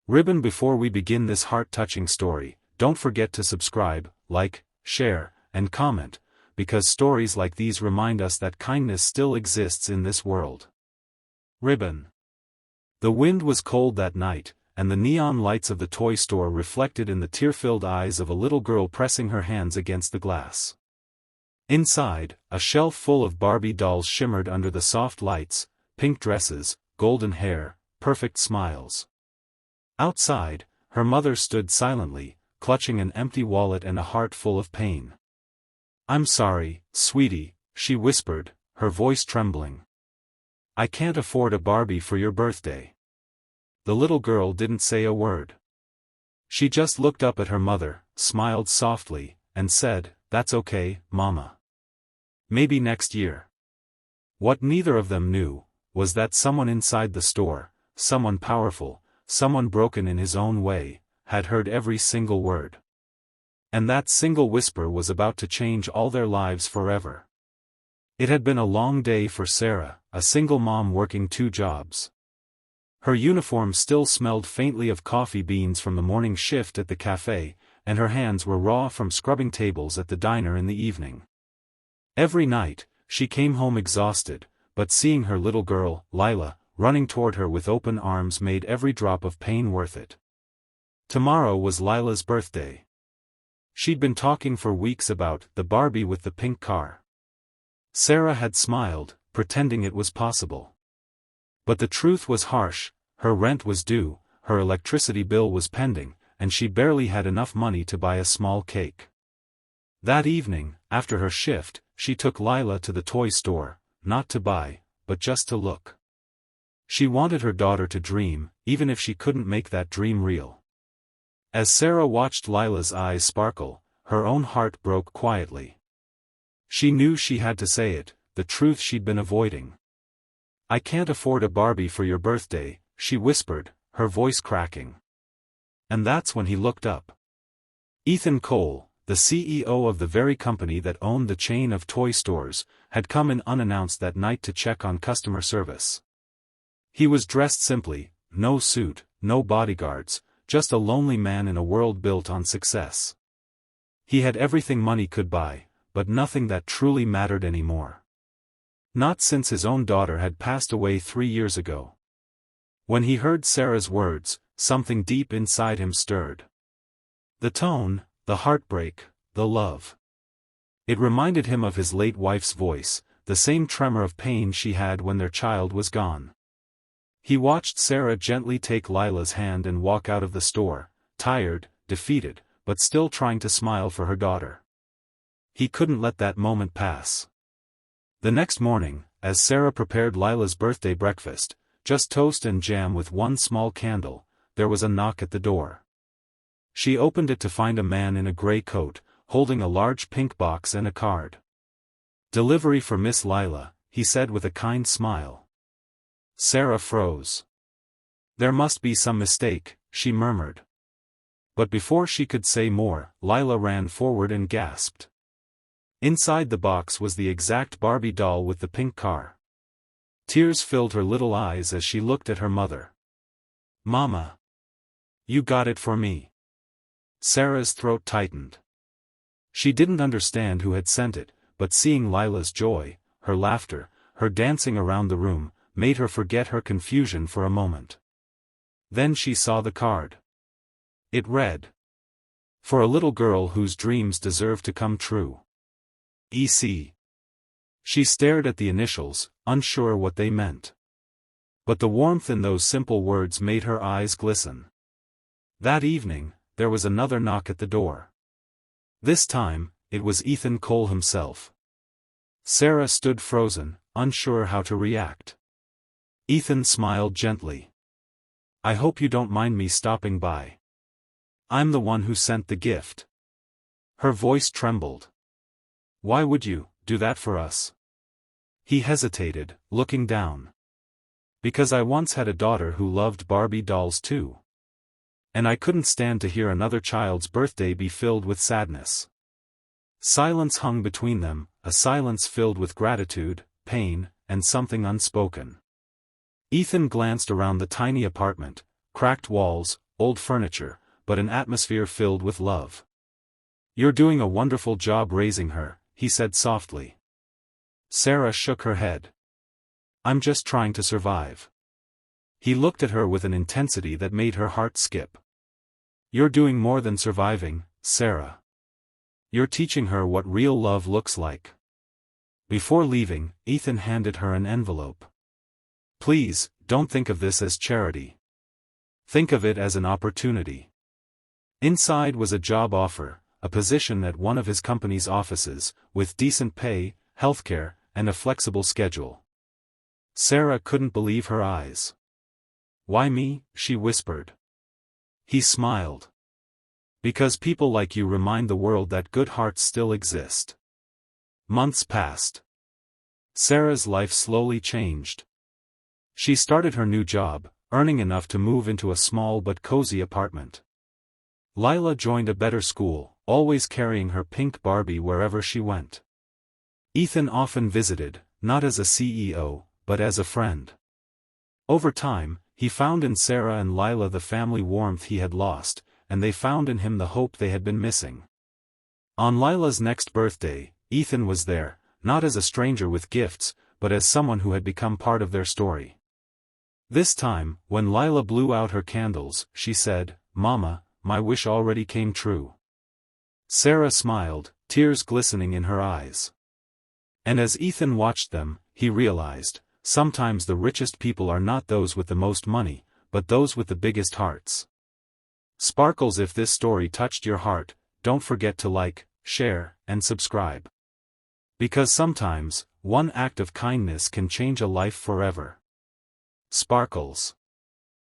Ribbon, before we begin this heart-touching story, don't forget to subscribe, like, share, and comment, because stories like these remind us that kindness still exists in this world. Ribbon. The wind was cold that night, and the neon lights of the toy store reflected in the tear-filled eyes of a little girl pressing her hands against the glass. Inside, a shelf full of Barbie dolls shimmered under the soft lights, pink dresses, golden hair, perfect smiles. Outside, her mother stood silently, clutching an empty wallet and a heart full of pain. "I'm sorry, sweetie," she whispered, her voice trembling. "I can't afford a Barbie for your birthday." The little girl didn't say a word. She just looked up at her mother, smiled softly, and said, "That's okay, Mama. Maybe next year." What neither of them knew, was that someone inside the store, someone powerful, someone broken in his own way, had heard every single word. And that single whisper was about to change all their lives forever. It had been a long day for Sarah, a single mom working 2 jobs. Her uniform still smelled faintly of coffee beans from the morning shift at the cafe, and her hands were raw from scrubbing tables at the diner in the evening. Every night, she came home exhausted, but seeing her little girl, Lila, running toward her with open arms made every drop of pain worth it. Tomorrow was Lila's birthday. She'd been talking for weeks about the Barbie with the pink car. Sarah had smiled, pretending it was possible. But the truth was harsh: her rent was due, her electricity bill was pending, and she barely had enough money to buy a small cake. That evening, after her shift, she took Lila to the toy store, not to buy, but just to look. She wanted her daughter to dream, even if she couldn't make that dream real. As Sarah watched Lila's eyes sparkle, her own heart broke quietly. She knew she had to say it, the truth she'd been avoiding. "I can't afford a Barbie for your birthday," she whispered, her voice cracking. And that's when he looked up. Ethan Cole, the CEO of the very company that owned the chain of toy stores, had come in unannounced that night to check on customer service. He was dressed simply, no suit, no bodyguards, just a lonely man in a world built on success. He had everything money could buy, but nothing that truly mattered anymore. Not since his own daughter had passed away 3 years ago. When he heard Sarah's words, something deep inside him stirred. The tone, the heartbreak, the love. It reminded him of his late wife's voice, the same tremor of pain she had when their child was gone. He watched Sarah gently take Lila's hand and walk out of the store, tired, defeated, but still trying to smile for her daughter. He couldn't let that moment pass. The next morning, as Sarah prepared Lila's birthday breakfast, just toast and jam with one small candle, there was a knock at the door. She opened it to find a man in a gray coat, holding a large pink box and a card. "Delivery for Miss Lila," he said with a kind smile. Sarah froze. "There must be some mistake," she murmured. But before she could say more, Lila ran forward and gasped. Inside the box was the exact Barbie doll with the pink car. Tears filled her little eyes as she looked at her mother. "Mama! You got it for me." Sarah's throat tightened. She didn't understand who had sent it, but seeing Lila's joy, her laughter, her dancing around the room, made her forget her confusion for a moment. Then she saw the card. It read, "For a little girl whose dreams deserve to come true. E.C." She stared at the initials, unsure what they meant. But the warmth in those simple words made her eyes glisten. That evening, there was another knock at the door. This time, it was Ethan Cole himself. Sarah stood frozen, unsure how to react. Ethan smiled gently. "I hope you don't mind me stopping by. I'm the one who sent the gift." Her voice trembled. "Why would you do that for us?" He hesitated, looking down. "Because I once had a daughter who loved Barbie dolls too. And I couldn't stand to hear another child's birthday be filled with sadness." Silence hung between them, a silence filled with gratitude, pain, and something unspoken. Ethan glanced around the tiny apartment, cracked walls, old furniture, but an atmosphere filled with love. "You're doing a wonderful job raising her," he said softly. Sarah shook her head. "I'm just trying to survive." He looked at her with an intensity that made her heart skip. "You're doing more than surviving, Sarah. You're teaching her what real love looks like." Before leaving, Ethan handed her an envelope. "Please, don't think of this as charity. Think of it as an opportunity." Inside was a job offer, a position at one of his company's offices, with decent pay, healthcare, and a flexible schedule. Sarah couldn't believe her eyes. "Why me?" she whispered. He smiled. "Because people like you remind the world that good hearts still exist." Months passed. Sarah's life slowly changed. She started her new job, earning enough to move into a small but cozy apartment. Lila joined a better school, always carrying her pink Barbie wherever she went. Ethan often visited, not as a CEO, but as a friend. Over time, he found in Sarah and Lila the family warmth he had lost, and they found in him the hope they had been missing. On Lila's next birthday, Ethan was there, not as a stranger with gifts, but as someone who had become part of their story. This time, when Lila blew out her candles, she said, "Mama, my wish already came true." Sarah smiled, tears glistening in her eyes. And as Ethan watched them, he realized, sometimes the richest people are not those with the most money, but those with the biggest hearts. Sparkles, if this story touched your heart, don't forget to like, share, and subscribe. Because sometimes, one act of kindness can change a life forever. Sparkles.